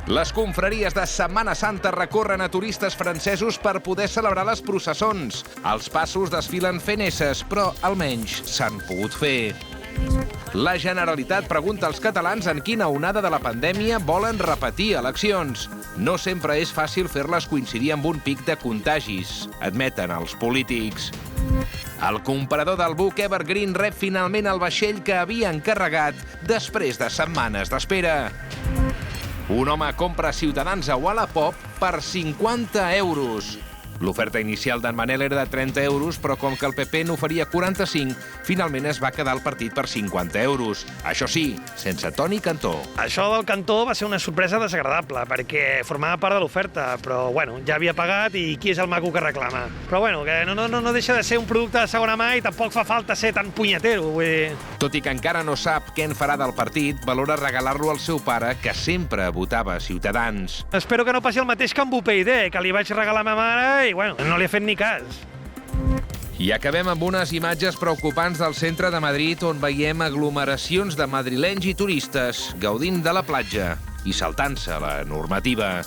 Les confraries de Setmana Santa recorren a turistes francesos per poder celebrar les processons. Els passos desfilen fent esses, però almenys s'han pogut fer. La Generalitat pregunta als catalans en quina onada de la pandèmia volen repetir eleccions. No sempre és fàcil fer-les coincidir amb un pic de contagis, admeten els polítics. El comprador del buc Evergreen rep finalment el vaixell que havia encarregat després de setmanes d'espera. Un home compra Ciutadans a Wallapop per 50 euros. L'oferta inicial d'en Manel era de 30 euros, però com que el PP n'oferia 45, finalment es va quedar el partit per 50 euros. Això sí, sense Toni Cantó. Això del Cantó va ser una sorpresa desagradable, perquè formava part de l'oferta, però bueno, ja havia pagat i qui és el maco que reclama? Però bueno, que no deixa de ser un producte de segona mà i tampoc fa falta ser tan punyetero, vull dir... Tot i que encara no sap què en farà del partit, valora regalar-lo al seu pare, que sempre votava Ciutadans. Espero que no passi el mateix que amb UPyD, que li vaig regalar a ma mare i bueno, no li he fet ni cas. I acabem amb unes imatges preocupants del centre de Madrid on veiem aglomeracions de madrilenys i turistes gaudint de la platja i saltant-se la normativa.